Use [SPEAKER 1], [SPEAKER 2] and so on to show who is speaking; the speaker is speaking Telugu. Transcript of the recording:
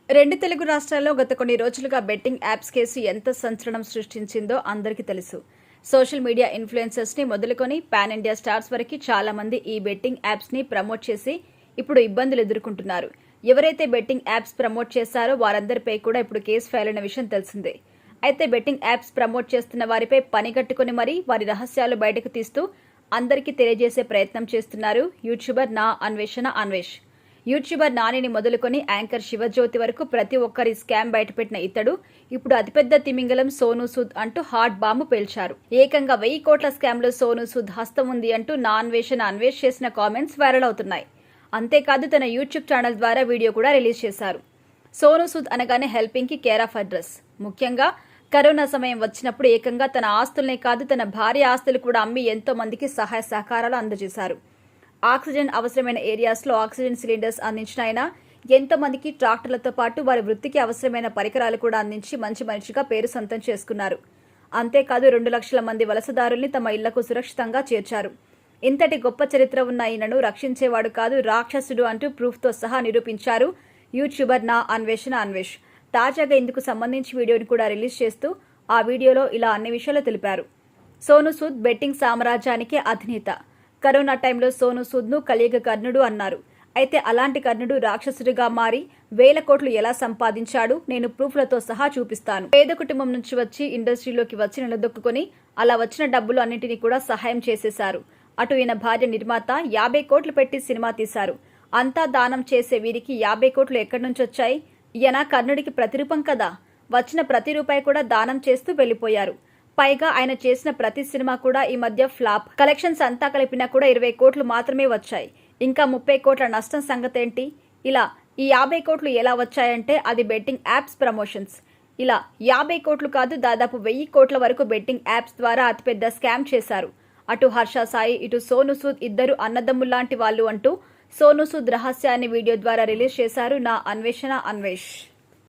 [SPEAKER 1] రెండు తెలుగు రాష్ట్రాల్లో గత కొన్ని రోజులుగా బెట్టింగ్ యాప్స్ కేసు ఎంత సంచలనం సృష్టించిందో అందరికీ తెలుసు. సోషల్ మీడియా ఇన్ఫ్లుయెన్సర్స్ ని మొదలుకొని పాన్ ఇండియా స్టార్స్ వరకు చాలా మంది ఈ బెట్టింగ్ యాప్స్ ని ప్రమోట్ చేసి ఇప్పుడు ఇబ్బందులు ఎదుర్కొంటున్నారు. ఎవరైతే బెట్టింగ్ యాప్స్ ప్రమోట్ చేశారో వారందరిపై కూడా ఇప్పుడు కేసు ఫైల్ అయిన విషయం తెలిసిందే. అయితే బెట్టింగ్ యాప్స్ ప్రమోట్ చేస్తున్న వారిపై పనిగట్టుకుని మరీ వారి రహస్యాలు బయటకు తీస్తూ అందరికీ తెలియజేసే ప్రయత్నం చేస్తున్నారు యూట్యూబర్ నా అన్వేషణ అన్వేష్. యూట్యూబర్ నానిని మొదలుకొని యాంకర్ శివజ్యోతి వరకు ప్రతి ఒక్కరి స్కామ్ బయటపెట్టిన ఇతడు ఇప్పుడు అతిపెద్ద తిమింగలం సోనూ సూద్ అంటూ హాట్ బాంబు పేల్చారు. ఏకంగా 1000 కోట్ల స్కామ్ లో సోనూ సూద్ హస్తం ఉంది అంటూ నా అన్వేషణ అన్వేష్ చేసిన కామెంట్స్ వైరల్ అవుతున్నాయి. అంతేకాదు తన యూట్యూబ్ ఛానల్ ద్వారా వీడియో కూడా రిలీజ్ చేశారు. సోనూ సూద్ అనగానే హెల్పింగ్ కి కేర్ ఆఫ్ అడ్రస్. ముఖ్యంగా కరోనా సమయం వచ్చినప్పుడు ఏకంగా తన ఆస్తులనే కాదు తన భార్య ఆస్తులు కూడా అమ్మి ఎంతో మందికి సహాయ సహకారాలు అందజేశారు. ఆక్సిజన్ అవసరమైన ఏరియాస్లో ఆక్సిజన్ సిలిండర్స్ అందించిన ఆయన ఎంతో మందికి ట్రాక్టర్లతో పాటు వారి వృత్తికి అవసరమైన పరికరాలు కూడా అందించి మంచి మనిషిగా పేరు సొంతం చేసుకున్నారు. అంతేకాదు 2 లక్షల మంది వలసదారుల్ని తమ ఇళ్లకు సురక్షితంగా చేర్చారు. ఇంతటి గొప్ప చరిత్ర ఉన్న ఈయనను రక్షించేవాడు కాదు రాక్షసుడు అంటూ ప్రూఫ్తో సహా నిరూపించారు యూట్యూబర్ నా అన్వేషణ అన్వేష్. తాజాగా ఇందుకు సంబంధించి వీడియోని కూడా రిలీజ్ చేస్తూ ఆ వీడియోలో ఇలా అన్ని విషయాలు తెలిపారు. సోనూ సూద్ బెట్టింగ్ సామ్రాజ్యానికి అధినేత. కరోనా టైంలో సోనూ సూద్ను కలియుగ కర్ణుడు అన్నారు. అయితే అలాంటి కర్ణుడు రాక్షసుడిగా మారి 1000 కోట్లు ఎలా సంపాదించాడు నేను ప్రూఫ్లతో సహా చూపిస్తాను. పేద కుటుంబం నుంచి వచ్చి ఇండస్ట్రీలోకి వచ్చి నిలదొక్కుని అలా వచ్చిన డబ్బులు అన్నింటినీ కూడా సహాయం చేసేశారు. అటు ఈయన భార్య నిర్మాత 50 కోట్లు పెట్టి సినిమా తీశారు. అంతా దానం చేసే వీరికి 50 కోట్లు ఎక్కడి నుంచి వచ్చాయి? ఈయన కర్ణుడికి ప్రతిరూపం కదా. వచ్చిన ప్రతి రూపాయి కూడా దానం చేస్తూ వెళ్లిపోయారు. పైగా ఆయన చేసిన ప్రతి సినిమా కూడా ఈ మధ్య ఫ్లాప్. కలెక్షన్స్ అంతా కలిపినా కూడా 20 కోట్లు మాత్రమే వచ్చాయి. ఇంకా 30 కోట్ల నష్టం సంగతేంటి? ఇలా ఈ 50 కోట్లు ఎలా వచ్చాయంటే అది బెట్టింగ్ యాప్స్ ప్రమోషన్స్. ఇలా 50 కోట్లు కాదు దాదాపు 1000 కోట్ల వరకు బెట్టింగ్ యాప్స్ ద్వారా అతిపెద్ద స్కామ్ చేశారు. అటు హర్ష సాయి ఇటు సోనూ సూద్ ఇద్దరు అన్నదమ్ముల్లాంటి వాళ్ళు అంటూ సోనూ సూద్ రహస్యాన్ని వీడియో ద్వారా రిలీజ్ చేశారు నా అన్వేషణ అన్వేష్.